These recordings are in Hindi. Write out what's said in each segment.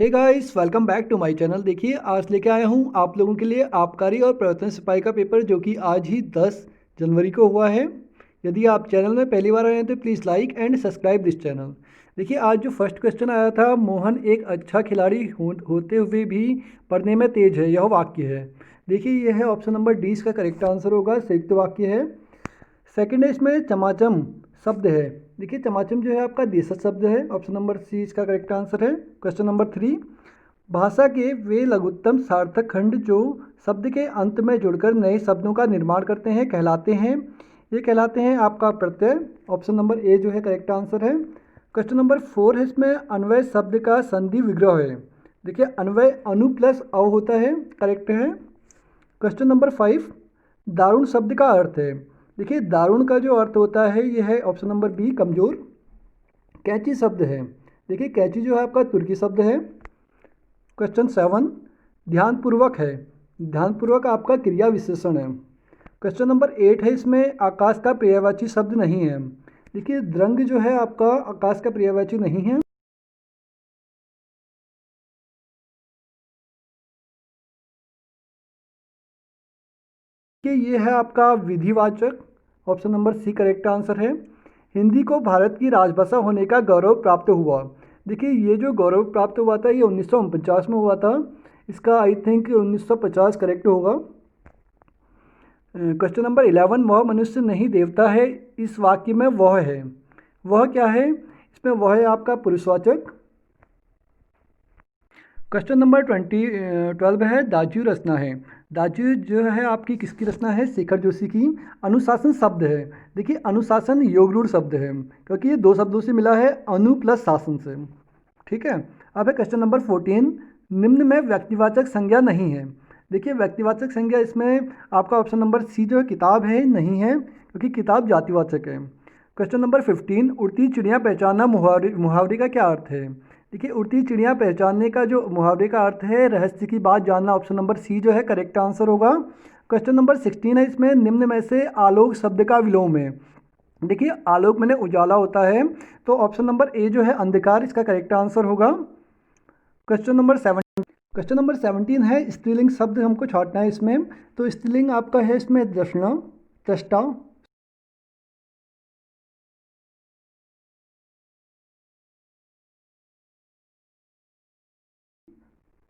Hey guys, welcome back to my channel. देखिए, आज लेके आया हूँ आप लोगों के लिए आबकारी और प्रवर्तन सिपाही का पेपर, जो कि आज ही 10 जनवरी को हुआ है। यदि आप चैनल में पहली बार आए हैं तो please like and subscribe this channel. देखिए, आज जो फर्स्ट क्वेश्चन आया था, मोहन एक अच्छा खिलाड़ी होते हुए भी पढ़ने में तेज है, यह वाक्य है। देखिए, यह है ऑप्शन नंबर डी, इसका करेक्ट आंसर होगा, संयुक्त वाक्य है। सेकंड है इसमें चमाचम शब्द है। देखिए, चमाचम जो है आपका देशज शब्द है, ऑप्शन नंबर सी इसका करेक्ट आंसर है। क्वेश्चन नंबर 3, भाषा के वे लघुत्तम सार्थक खंड जो शब्द के अंत में जुड़कर नए शब्दों का निर्माण करते हैं कहलाते हैं। ये कहलाते हैं आपका प्रत्यय, ऑप्शन नंबर ए जो है करेक्ट आंसर है। क्वेश्चन नंबर 4 है इसमें अन्वय शब्द का संधि विग्रह है। देखिए, अन्वय अनु प्लस अव होता है, करेक्ट है। क्वेश्चन नंबर 5, दारुण शब्द का अर्थ है। देखिए, दारुण का जो अर्थ होता है यह है ऑप्शन नंबर बी, कमजोर। कैंची शब्द है। देखिए, कैंची जो है आपका तुर्की शब्द है। क्वेश्चन 7, ध्यानपूर्वक है। ध्यानपूर्वक आपका क्रिया विशेषण है। क्वेश्चन नंबर 8 है इसमें आकाश का पर्यायवाची शब्द नहीं है। देखिए, द्रंग जो है आपका आकाश का पर्यायवाची नहीं है। कि ये है आपका विधिवाचक, option number C correct answer है। हिंदी को भारत की राजभाषा होने का गौरव प्राप्त हुआ। देखिए, ये जो गौरव प्राप्त हुआ था ये 1949 में हुआ था। इसका आई थिंक 1950 करेक्ट होगा। क्वेश्चन नंबर 11, वह मनुष्य नहीं देवता है, इस वाक्य में वह है। वह क्या है? इसमें वह है आपका पुरुषवाचक। क्वेश्चन नंबर 12 है, दाजू रचना है। दाजू जो है आपकी किसकी रचना है? शेखर जोशी की। अनुशासन शब्द है। देखिए, अनुशासन योगरूढ़ शब्द है, क्योंकि ये दो शब्दों से मिला है, अनु प्लस शासन से। ठीक है। अब है क्वेश्चन नंबर 14, निम्न में व्यक्तिवाचक संज्ञा नहीं है। देखिए, व्यक्तिवाचक संज्ञा इसमें आपका ऑप्शन नंबर सी जो है किताब है, नहीं है, क्योंकि किताब जातिवाचक है। क्वेश्चन नंबर 15, उड़ती चिड़िया पहचानना मुहावरे का क्या अर्थ है? देखिए, उड़ती चिड़िया पहचानने का जो मुहावरे का अर्थ है, रहस्य की बात जानना, ऑप्शन नंबर सी जो है करेक्ट आंसर होगा। क्वेश्चन नंबर 16 है इसमें, निम्न में से आलोक शब्द का विलोम है। देखिए, आलोक मैंने उजाला होता है, तो ऑप्शन नंबर ए जो है अंधकार, इसका करेक्ट आंसर होगा। क्वेश्चन नंबर 17 है, स्त्रीलिंग शब्द हमको छांटना है इसमें। तो स्त्रीलिंग आपका है इसमें दृष्णा, दृष्टा।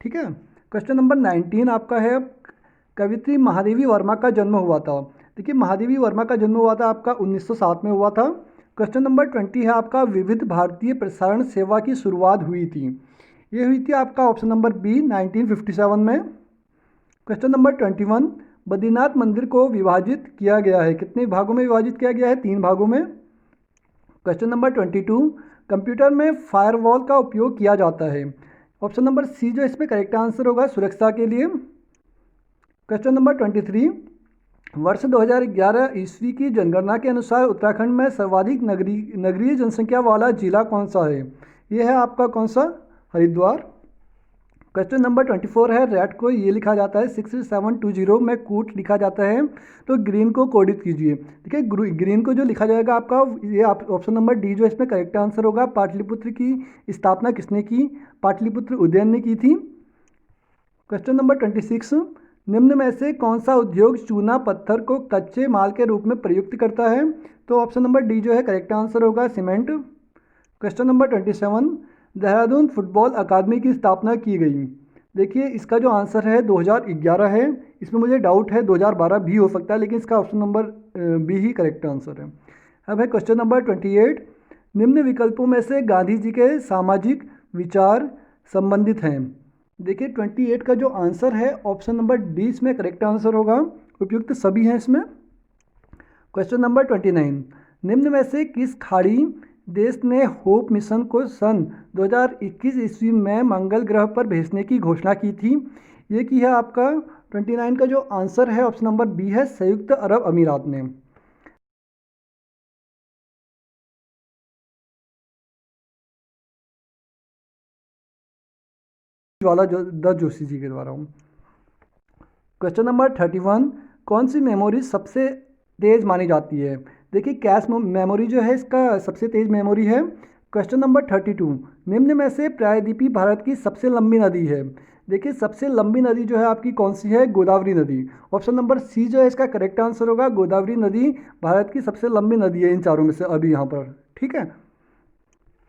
ठीक है। क्वेश्चन नंबर 19 आपका है, कवित्री महादेवी वर्मा का जन्म हुआ था। देखिए, महादेवी वर्मा का जन्म हुआ था आपका 1907 में हुआ था। क्वेश्चन नंबर 20 है आपका, विविध भारतीय प्रसारण सेवा की शुरुआत हुई थी। ये हुई थी आपका ऑप्शन नंबर बी 1957 में। क्वेश्चन नंबर 21, बद्रीनाथ मंदिर को विभाजित किया गया है। कितने भागों में विभाजित किया गया है? 3 भागों में। क्वेश्चन नंबर 22, कंप्यूटर में फायरवॉल का उपयोग किया जाता है। ऑप्शन नंबर सी जो इसमें करेक्ट आंसर होगा, सुरक्षा के लिए। क्वेश्चन नंबर 23, वर्ष 2011 ईस्वी की जनगणना के अनुसार उत्तराखंड में सर्वाधिक नगरीय जनसंख्या वाला जिला कौन सा है? यह है आपका कौन सा? हरिद्वार। क्वेश्चन नंबर 24 है, रेड को ये लिखा जाता है 6720 में कूट लिखा जाता है, तो ग्रीन को कोडित कीजिए। देखिए, ग्रीन को जो लिखा जाएगा आपका, ये ऑप्शन नंबर डी जो इसमें करेक्ट आंसर होगा। पाटलिपुत्र की स्थापना किसने की? पाटलिपुत्र उदयन ने की थी। क्वेश्चन नंबर 26, निम्न में से कौन सा उद्योग चूना पत्थर को कच्चे माल के रूप में प्रयुक्त करता है? तो ऑप्शन नंबर डी जो है करेक्ट आंसर होगा, cement. Question number 27, Dehradun football academy की स्थापना की गई। देखिए, इसका जो आंसर है 2011 है। इसमें मुझे डाउट है 2012 भी हो सकता है, लेकिन इसका ऑप्शन नंबर बी ही करेक्ट आंसर है। अब है क्वेश्चन नंबर 28, निम्न विकल्पों में से गांधी जी के सामाजिक विचार संबंधित हैं। देखिए, 28 का जो आंसर है ऑप्शन नंबर डी इसमें करेक्ट आंसर होगा, उपयुक्त सभी हैं इसमें। क्वेश्चन नंबर 29, निम्न में से किस खाड़ी देश ने होप मिशन को सन 2021 ईस्वी में मंगल ग्रह पर भेजने की घोषणा की थी? ये की है आपका 29 का जो आंसर है ऑप्शन नंबर बी है, संयुक्त अरब अमीरात ने। ज्वाला द जोशी जी के द्वारा हूँ। क्वेश्चन नंबर 31, कौन सी मेमोरी सबसे तेज़ मानी जाती है? देखिए, कैश मेमोरी जो है इसका सबसे तेज़ मेमोरी है। क्वेश्चन नंबर 32, निम्न में से प्रायद्वीपीय भारत की सबसे लंबी नदी है। देखिए सबसे लंबी नदी जो है आपकी कौन सी है, गोदावरी नदी। ऑप्शन नंबर सी जो है इसका करेक्ट आंसर होगा, गोदावरी नदी भारत की सबसे लंबी नदी है इन चारों में से अभी यहाँ पर, ठीक है।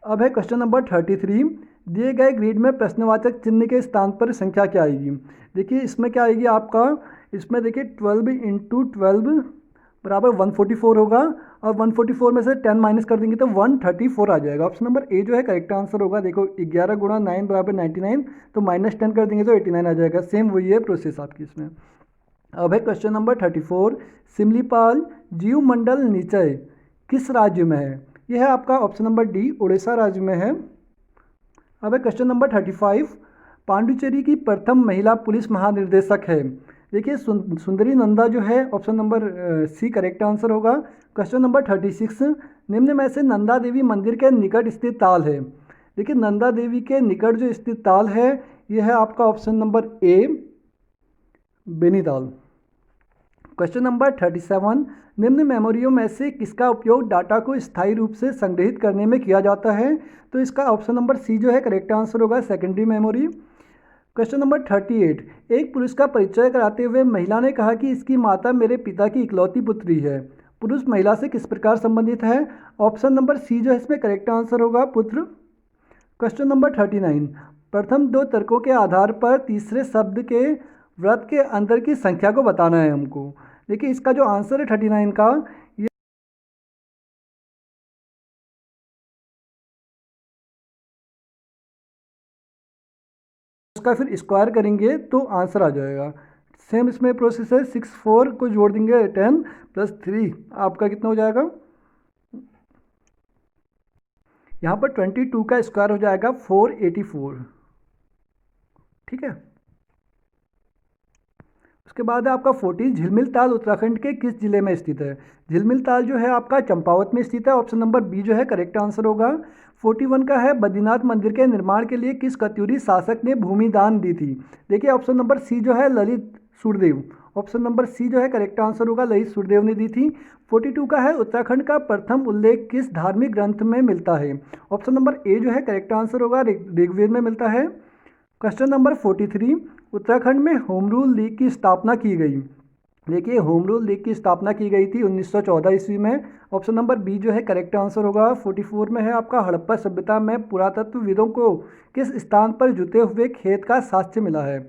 अब है क्वेश्चन नंबर 33, दिए गए ग्रिड में प्रश्नवाचक चिन्ह के स्थान पर संख्या क्या आएगी। देखिए इसमें क्या आएगी आपका, इसमें देखिए 12 इंटू 12 बराबर 144 होगा, और 144 में से 10 माइनस कर देंगे तो 134 आ जाएगा। ऑप्शन नंबर ए जो है करेक्ट आंसर होगा। देखो 11 गुणा 9 बराबर 99, तो माइनस 10 कर देंगे तो 89 आ जाएगा। सेम वही है प्रोसेस आपकी इसमें। अब है क्वेश्चन नंबर 34, सिमलीपाल जीव मंडल निचय किस राज्य में है। यह है आपका ऑप्शन नंबर डी, उड़ीसा राज्य में है। अब है क्वेश्चन नंबर 35, पांडुचेरी की प्रथम महिला पुलिस महानिर्देशक है। देखिए सुंदरी नंदा जो है, option number C correct answer होगा। क्वेश्चन नंबर 36, निम्न में से नंदा देवी मंदिर के निकट स्थित ताल है। देखिए नंदा देवी के निकट जो स्थित ताल है यह है आपका option number A, Benital. Question number 37, निम्न मेमोरियों में से किसका उपयोग डाटा को स्थायी रूप से संग्रहित करने में किया जाता है। तो इसका ऑप्शन नंबर सी जो है करेक्ट आंसर होगा, सेकेंडरी मेमोरी। क्वेश्चन नंबर 38, एक पुरुष का परिचय कराते हुए महिला ने कहा कि इसकी माता मेरे पिता की इकलौती पुत्री है। पुरुष महिला से किस प्रकार संबंधित है। ऑप्शन नंबर सी जो है इसमें करेक्ट आंसर होगा, पुत्र। क्वेश्चन नंबर 39, प्रथम दो तर्कों के आधार पर तीसरे शब्द के व्रत के अंदर की संख्या को बताना है हमको। देखिए इसका जो आंसर है 39 का, ये उसका फिर स्क्वायर करेंगे तो आंसर आ जाएगा। सेम इसमें प्रोसेस है, 6 4 को जोड़ देंगे 10 प्लस 3 आपका कितना हो जाएगा, यहाँ पर 22 का स्क्वायर हो जाएगा 484, ठीक है। उसके बाद है आपका 40, झिलमिल ताल उत्तराखंड के किस जिले में स्थित है। झिलमिल ताल जो है आपका चंपावत में स्थित है। ऑप्शन नंबर बी जो है करेक्ट आंसर होगा। 41 का है, बद्रीनाथ मंदिर के निर्माण के लिए किस कत्यूरी शासक ने भूमि दान दी थी। देखिए ऑप्शन नंबर सी जो है Lalit Surdev. Option number C जो है करेक्ट आंसर होगा, ललित सुरदेव ने दी थी। 42 का है, उत्तराखंड का प्रथम उल्लेख किस धार्मिक ग्रंथ में मिलता है। ऑप्शन नंबर ए जो है करेक्ट आंसर होगा, ऋग्वेद में मिलता है। क्वेश्चन नंबर 43, उत्तराखंड में होम रूल लीग की स्थापना की गई। देखिए होम रूल लीग की स्थापना की गई थी 1914 ईस्वी में। ऑप्शन नंबर बी जो है करेक्ट आंसर होगा। 44 में है आपका, हड़प्पा सभ्यता में पुरातत्वविदों को किस स्थान पर जुते हुए खेत का साक्ष्य मिला है।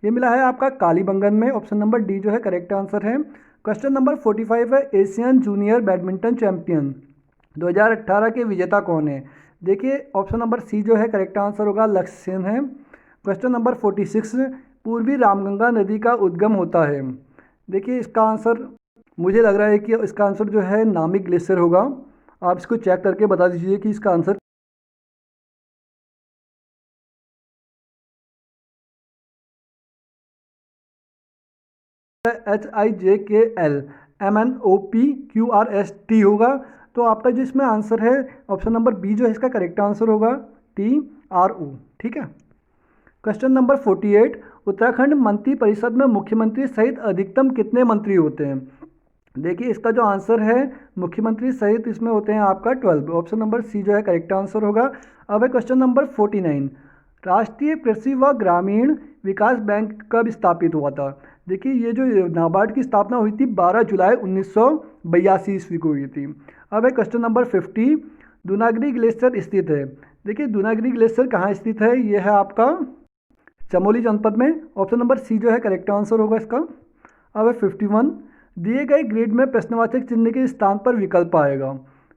ये मिला है आपका कालीबंगन में। ऑप्शन नंबर डी जो है करेक्ट आंसर है। क्वेश्चन नंबर 45 है, एशियन जूनियर बैडमिंटन चैंपियन 2018 के विजेता कौन है। देखिए ऑप्शन नंबर सी जो है करेक्ट आंसर होगा, लक्ष्य सेन है। क्वेश्चन नंबर 46, पूर्वी रामगंगा नदी का उद्गम होता है। देखिए इसका आंसर मुझे लग रहा है कि इसका आंसर जो है नामिक ग्लेशियर होगा। आप इसको चेक करके बता दीजिए कि इसका आंसर HIJKLMNOPQRST होगा। तो आपका जो इसमें आंसर है ऑप्शन नंबर बी जो है इसका करेक्ट आंसर होगा, TRO, ठीक है। क्वेश्चन नंबर 48, उत्तराखंड मंत्री परिषद में मुख्यमंत्री सहित अधिकतम कितने मंत्री होते हैं। देखिए इसका जो आंसर है मुख्यमंत्री सहित इसमें होते हैं आपका 12। ऑप्शन नंबर सी जो है करेक्ट आंसर होगा। अब है क्वेश्चन नंबर 49, राष्ट्रीय कृषि व ग्रामीण विकास बैंक कब स्थापित हुआ था। देखिए ये जो नाबार्ड की स्थापना हुई थी 12 जुलाई 1982 ईस्वी को हुई थी। अब है क्वेश्चन नंबर 50, दूनागिरी ग्लेशियर स्थित है। देखिए दूनागिरी ग्लेशियर कहाँ स्थित है, यह है आपका चमोली जनपद में। ऑप्शन नंबर सी जो है करेक्ट आंसर होगा इसका। अब है 51, दिए गए ग्रिड में प्रश्नवाचक चिन्ह के स्थान पर विकल्प आएगा।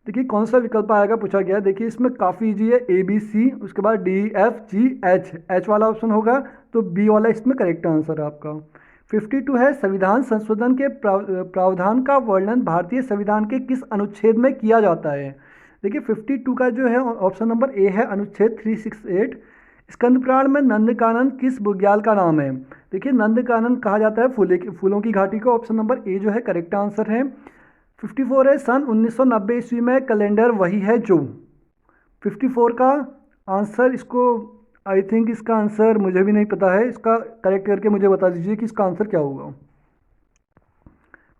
देखिए कौन सा विकल्प आएगा पूछा गया। देखिए इसमें काफ़ी इजी है, ABC, उसके बाद DFGH, H वाला ऑप्शन होगा तो बी वाला इसमें करेक्ट आंसर है आपका। 52 है, संविधान संशोधन के प्रावधान का वर्णन भारतीय संविधान के किस अनुच्छेद में किया जाता है। देखिए 52 का जो है ऑप्शन नंबर ए है, अनुच्छेद 368। स्कंद पुराण में नंदकानन किस बुग्याल का नाम है। देखिए नंदकानन कहा जाता है फूलों की घाटी को। ऑप्शन नंबर ए जो है करेक्ट आंसर है। 54 है, सन 1990 ईस्वी में कैलेंडर वही है जो। 54 का आंसर इसको आई थिंक इसका आंसर मुझे भी नहीं पता है, इसका करेक्ट करके मुझे बता दीजिए कि इसका आंसर क्या होगा।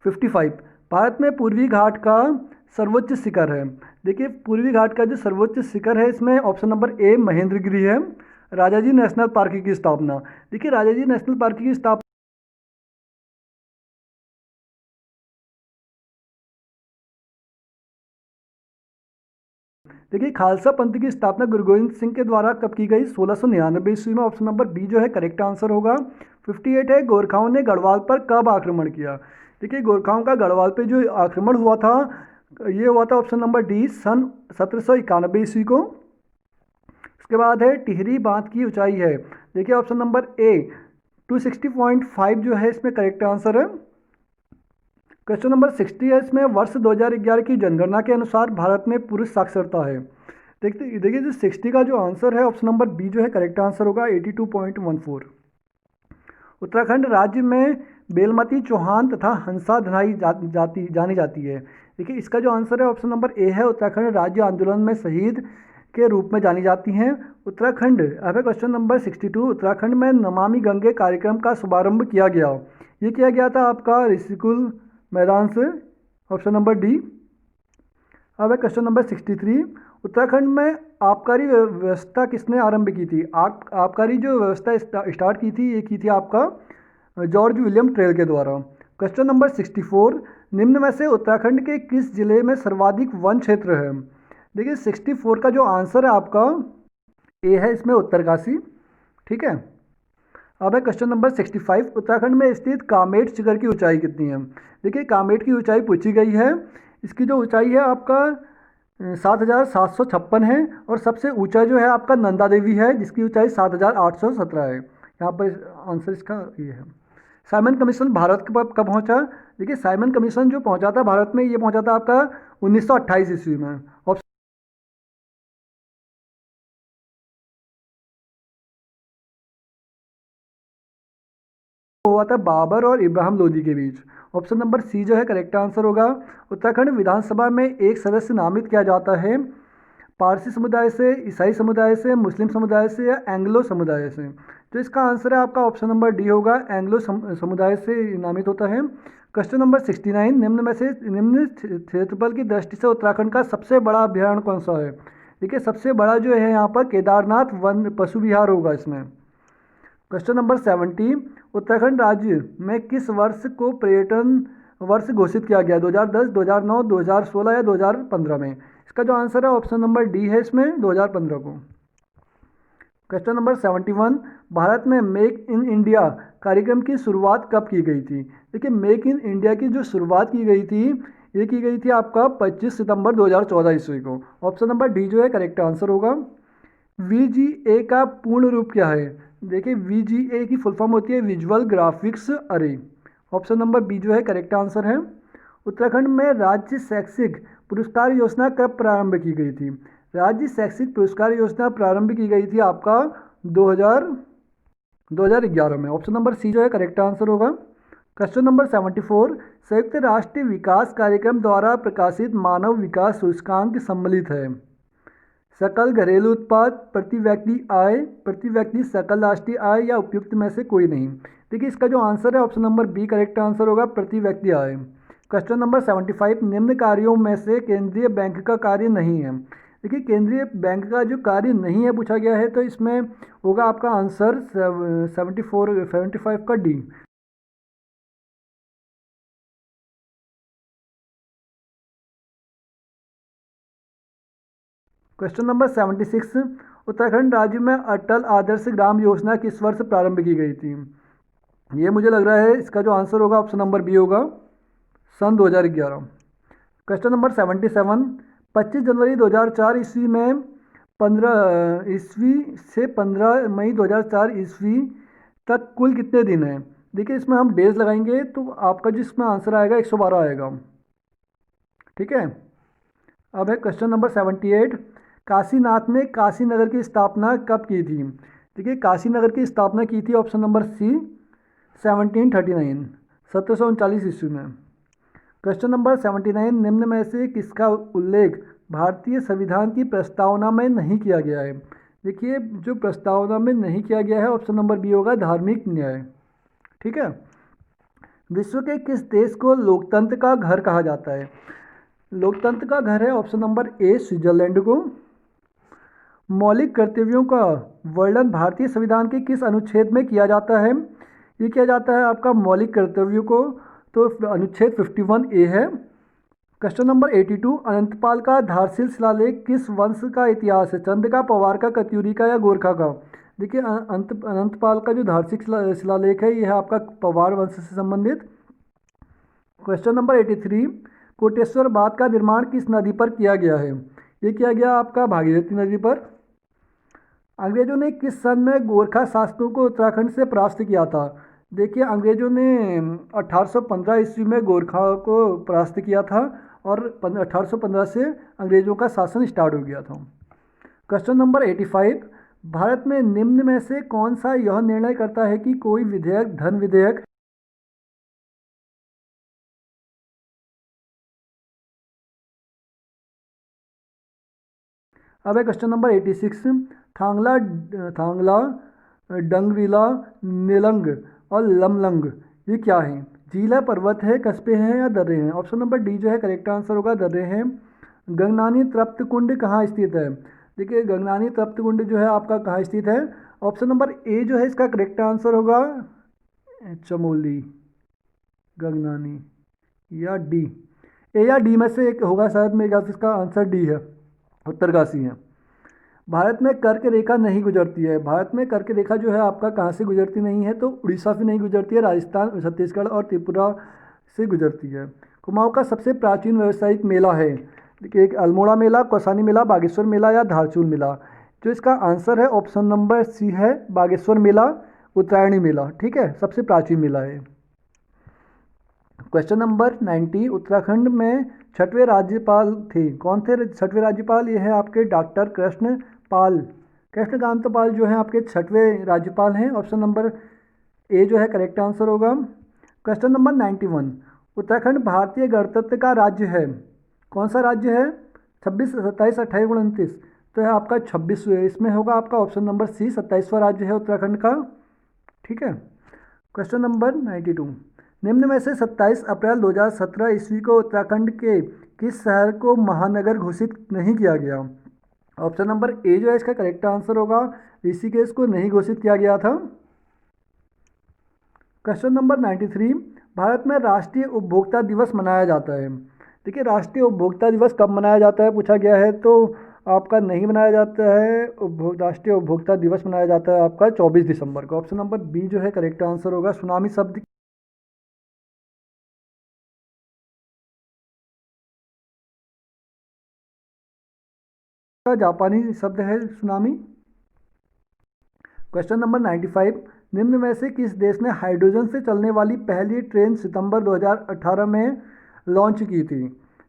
55, भारत में पूर्वी घाट का सर्वोच्च शिखर है? देखिए पूर्वी घाट का जो सर्वोच्च शिखर है इसमें ऑप्शन नंबर ए महेंद्रगिरी है। राजाजी नेशनल पार्क की स्थापना, देखिए राजाजी नेशनल पार्क की स्थापना देखिए खालसा पंथ की स्थापना गुरु गोविंद सिंह के द्वारा कब की गई? 1699 ईस्वी में। ऑप्शन नंबर बी जो है करेक्ट आंसर होगा। 58 है, गोरखाओं ने गढ़वाल पर कब आक्रमण किया? देखिए गोरखाओं का गढ़वाल पे जो आक्रमण हुआ था ये हुआ था ऑप्शन नंबर डी सन 1791 ईस्वी को। इसके बाद है टिहरी बांध की ऊंचाई है, देखिए ऑप्शन नंबर ए 260.5 जो है इसमें करेक्ट आंसर है। क्वेश्चन नंबर 60 है, इसमें वर्ष 2011 की जनगणना के अनुसार भारत में पुरुष साक्षरता है। देखिए जो 60 का जो आंसर है ऑप्शन नंबर बी जो है करेक्ट आंसर होगा 82.14। उत्तराखंड राज्य में बेलमती चौहान तथा हंसा धनाई जानी जाती है। देखिए इसका जो आंसर है ऑप्शन नंबर ए है, उत्तराखंड राज्य आंदोलन में शहीद के रूप में जानी जाती हैं। उत्तराखंड, अब है क्वेश्चन नंबर 62, उत्तराखंड में नमामि गंगे कार्यक्रम का शुभारंभ किया गया, ये किया गया था आपका ऋषिकुल मैदान से, ऑप्शन नंबर डी। अब है क्वेश्चन नंबर 63, उत्तराखंड में आबकारी व्यवस्था किसने आरंभ की थी? आबकारी जो व्यवस्था स्टार्ट की थी ये की थी आपका जॉर्ज विलियम ट्रेल के द्वारा। क्वेश्चन नंबर 64, निम्न में से उत्तराखंड के किस जिले में सर्वाधिक वन क्षेत्र है? देखिए 64 का जो आंसर है आपका ए है इसमें उत्तरकाशी, ठीक है। अब है क्वेश्चन नंबर 65, उत्तराखंड में स्थित कामेट शिखर की ऊंचाई कितनी है? देखिए कामेट की ऊंचाई पूछी गई है, इसकी जो ऊंचाई है आपका 7,756 है, और सबसे ऊंचा जो है आपका नंदा देवी है जिसकी ऊंचाई 7,817 है। यहाँ पर आंसर इसका ये है। साइमन कमीशन भारत कब पहुंचा? देखिए साइमन कमीशन जो पहुंचा था भारत में, ये पहुंचा था आपका 1928 ईस्वी में। हुआ था बाबर और इब्राहिम लोदी के बीच। ऑप्शन नंबर सी जो है करेक्ट आंसर होगा। उत्तराखंड विधानसभा में एक सदस्य नामित किया जाता है पारसी समुदाय से, ईसाई समुदाय से, मुस्लिम समुदाय से या एंग्लो समुदाय से? तो इसका आंसर है आपका ऑप्शन नंबर डी होगा, एंग्लो समुदाय से नामित होता है। क्वेश्चन नंबर 69, निम्न में से निम्न क्षेत्रफल की दृष्टि से उत्तराखंड का सबसे बड़ा अभ्यारण्य कौन सा है? देखिए सबसे बड़ा जो है यहाँ पर केदारनाथ वन पशु विहार होगा इसमें। क्वेश्चन नंबर 70, उत्तराखंड राज्य में किस वर्ष को पर्यटन वर्ष घोषित किया गया? 2010, 2009, 2016 या 2015 में? इसका जो आंसर है ऑप्शन नंबर डी है इसमें 2015 को। क्वेश्चन नंबर 71, भारत में मेक इन इंडिया कार्यक्रम की शुरुआत कब की गई थी? देखिए मेक इन इंडिया की जो शुरुआत की गई थी ये की गई थी आपका 25 सितंबर 2014 ईस्वी को। ऑप्शन नंबर डी जो है करेक्ट आंसर होगा। VGA का पूर्ण रूप क्या है? देखिए VGA की फुल फॉर्म होती है विजुअल ग्राफिक्स अरे। ऑप्शन नंबर बी जो है करेक्ट आंसर है। उत्तराखंड में राज्य शैक्षिक पुरस्कार योजना कब प्रारंभ की गई थी? राज्य शैक्षिक पुरस्कार योजना प्रारंभ की गई थी आपका 2011 में। ऑप्शन नंबर सी जो है करेक्ट आंसर होगा। क्वेश्चन नंबर 74, संयुक्त राष्ट्र विकास कार्यक्रम द्वारा प्रकाशित मानव विकास सूचकांक सम्मिलित है सकल घरेलू उत्पाद, प्रति व्यक्ति आय, प्रति व्यक्ति सकल राष्ट्रीय आय या उपयुक्त में से कोई नहीं? देखिए इसका जो आंसर है option number B correct answer होगा, प्रति व्यक्ति आय। क्वेश्चन नंबर 75, निम्न कार्यों में से केंद्रीय बैंक का कार्य नहीं है? देखिए केंद्रीय बैंक का जो कार्य नहीं है पूछा गया है तो इसमें होगा आपका आंसर 75 का डी। क्वेश्चन नंबर 76, उत्तराखंड राज्य में अटल आदर्श ग्राम योजना किस वर्ष प्रारंभ की गई थी? ये मुझे लग रहा है इसका जो आंसर होगा ऑप्शन नंबर बी होगा, सन 2011। क्वेश्चन नंबर 77, 25 जनवरी 2004 ईस्वी में 15 ईस्वी से 15 मई 2004 ईस्वी तक कुल कितने दिन हैं? देखिए इसमें हम डेज लगाएंगे तो आपका जिसमें आंसर आएगा 112 आएगा, ठीक है। अब है क्वेश्चन नंबर 78, काशीनाथ ने काशी नगर की स्थापना कब की थी? देखिए काशी नगर की स्थापना की थी ऑप्शन नंबर सी 1739 1739 ईस्वी में। क्वेश्चन नंबर 79, निम्न में से किसका उल्लेख भारतीय संविधान की प्रस्तावना में नहीं किया गया है? देखिए जो प्रस्तावना में नहीं किया गया है ऑप्शन नंबर बी होगा, धार्मिक न्याय, ठीक है। विश्व के किस देश को लोकतंत्र का घर कहा जाता है? लोकतंत्र का घर है ऑप्शन नंबर ए स्विट्जरलैंड को। मौलिक कर्तव्यों का वर्णन भारतीय संविधान के किस अनुच्छेद में किया जाता है? ये किया जाता है आपका मौलिक कर्तव्यों को, तो अनुच्छेद 51 ए है। क्वेश्चन नंबर 82, अनंतपाल का धारशिल शिलालेख किस वंश का इतिहास है? चंद्रका, पवार का, कत्यूरी का या गोरखा का? देखिए अनंतपाल का जो धारशिल शिलालेख है, यह है आपका पवार वंश से संबंधित। क्वेश्चन नंबर 83, कोटेश्वर बांध का निर्माण किस नदी पर किया गया है? ये किया गया आपका भागीरथी नदी पर। अंग्रेजों ने किस सन में गोरखा शासकों को उत्तराखंड से परास्त किया था? देखिए अंग्रेजों ने 1815 ईस्वी में गोरखा को परास्त किया था और 1815 से अंग्रेजों का शासन स्टार्ट हो गया था। क्वेश्चन नंबर 85, भारत में निम्न में से कौन सा यह निर्णय करता है कि कोई विधेयक धन विधेयक अब है क्वेश्चन नंबर 86, थांगला, डंगरीला, नेलंग और लमलंग ये क्या है? झील है, पर्वत है, कस्बे हैं या दर्रे हैं? ऑप्शन नंबर डी जो है करेक्ट आंसर होगा, दर्रे हैं। गंगनानी तृप्त कुंड कहाँ स्थित है? देखिए गंगनानी तृप्त कुंड जो है आपका कहाँ स्थित है? ऑप्शन नंबर ए जो है इसका करेक्ट आंसर होगा चमोली, गंगनानी, या डी, ए या डी में से एक होगा शायद, मेरे ख्याल से इसका आंसर डी है, उत्तरकाशी है। भारत में कर्क रेखा नहीं गुजरती है। भारत में कर्क रेखा जो है आपका कहाँ से गुजरती नहीं है? तो उड़ीसा से नहीं गुजरती है, राजस्थान, छत्तीसगढ़ और त्रिपुरा से गुजरती है। कुमाऊं का सबसे प्राचीन व्यावसायिक मेला है? देखिए एक अल्मोड़ा मेला, कौसानी मेला, बागेश्वर मेला या धारचूल मेला? जो इसका आंसर है ऑप्शन नंबर सी है, बागेश्वर मेला, उत्तरायणी मेला। ठीक है, सबसे प्राचीन मेला है। क्वेश्चन नंबर 90, उत्तराखंड में छठवें राज्यपाल थे, कौन थे छठवें राज्यपाल? ये है आपके डॉक्टर कृष्णकांत पाल जो है आपके छठवें राज्यपाल हैं। ऑप्शन नंबर ए जो है करेक्ट आंसर होगा। क्वेश्चन नंबर 91, उत्तराखंड भारतीय गणतंत्र का राज्य है, कौन सा राज्य है? 26, 27, 28, 29? तो है आपका 26, इसमें होगा आपका ऑप्शन नंबर सी, 27वां राज्य है उत्तराखंड का। ठीक है। क्वेश्चन नंबर 92, निम्न में से 27 अप्रैल 2017 ईस्वी को उत्तराखंड के किस शहर को महानगर घोषित नहीं किया गया? ऑप्शन नंबर ए जो है इसका करेक्ट आंसर होगा, ऋषिकेश को नहीं घोषित किया गया था। क्वेश्चन नंबर 93, भारत में राष्ट्रीय उपभोक्ता दिवस मनाया जाता है। देखिए राष्ट्रीय उपभोक्ता दिवस कब मनाया जाता है पूछा गया है, तो आपका नहीं मनाया जाता है, राष्ट्रीय उपभोक्ता दिवस मनाया जाता है आपका 24 दिसंबर को। ऑप्शन नंबर बी जो है करेक्ट आंसर होगा। सुनामी शब्द का जापानी शब्द है सुनामी। क्वेश्चन नंबर 95, निम्न में से किस देश ने हाइड्रोजन से चलने वाली पहली ट्रेन सितंबर 2018 में लॉन्च की थी?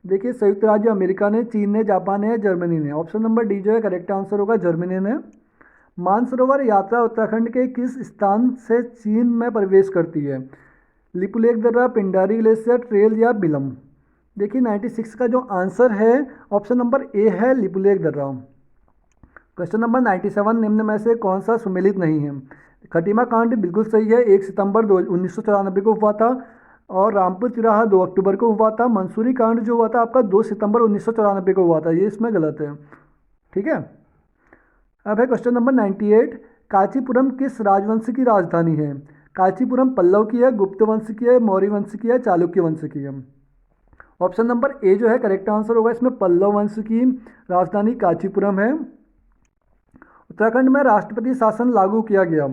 देखिए संयुक्त राज्य अमेरिका ने, चीन ने, जापान ने, जर्मनी ने? ऑप्शन नंबर डी जो है करेक्ट आंसर होगा, जर्मनी ने। मानसरोवर यात्रा उत्तराखंड के किस स्थान से चीन में प्रवेश करती है? लिपुलेख दर्रा, पिंडारी ग्लेशियर, ट्रेल या बिलम? देखिए 96 का जो आंसर है ऑप्शन नंबर ए है, लिपुलेख दर्रा। क्वेश्चन नंबर 97, निम्न में से कौन सा सुमेलित नहीं है? खटीमा कांड बिल्कुल सही है, 1 सितंबर 1994 को हुआ था, और रामपुर चिराहा 2 अक्टूबर को हुआ था। मंसूरी कांड जो हुआ था आपका 2 सितंबर 1994 को हुआ था, ये इसमें गलत है। ठीक है। अब है क्वेश्चन नंबर 98, कांचीपुरम किस राजवंश की राजधानी है? कांचीपुरम पल्लव की है, गुप्त वंश की है, मौर्य वंश की है, चालुक्य वंश की है? ऑप्शन नंबर ए जो है करेक्ट आंसर होगा, इसमें पल्लव वंश की राजधानी कांचीपुरम है। उत्तराखंड में राष्ट्रपति शासन लागू किया गया?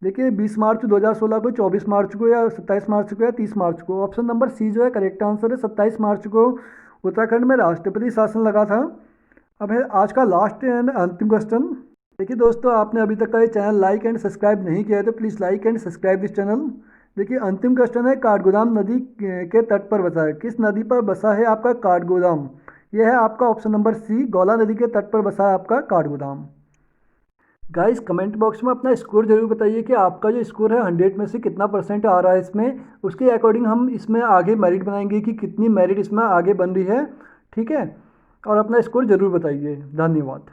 देखिए 20 मार्च 2016 को, 24 मार्च को, या 27 मार्च को, या 30 मार्च को? ऑप्शन नंबर सी जो है करेक्ट आंसर है, 27 मार्च को उत्तराखंड में राष्ट्रपति शासन लगा था। अब है आज का लास्ट एंड अंतिम क्वेश्चन। देखिए दोस्तों, आपने अभी तक का ये चैनल लाइक एंड सब्सक्राइब नहीं किया है तो please like and subscribe this channel. देखिए अंतिम क्वेश्चन है, काठगोदाम नदी के तट पर बसा है, किस नदी पर बसा है आपका काठगोदाम? यह है आपका ऑप्शन नंबर सी, गौला नदी के तट पर बसा है आपका काठगोदाम। गाइस कमेंट बॉक्स में अपना स्कोर जरूर बताइए कि आपका जो स्कोर है 100 में से कितना परसेंट आ रहा है इसमें, उसके अकॉर्डिंग हम इसमें आगे मेरिट बनाएंगे कि कितनी मेरिट इसमें आगे बन रही है। ठीक है, और अपना स्कोर जरूर बताइए। धन्यवाद।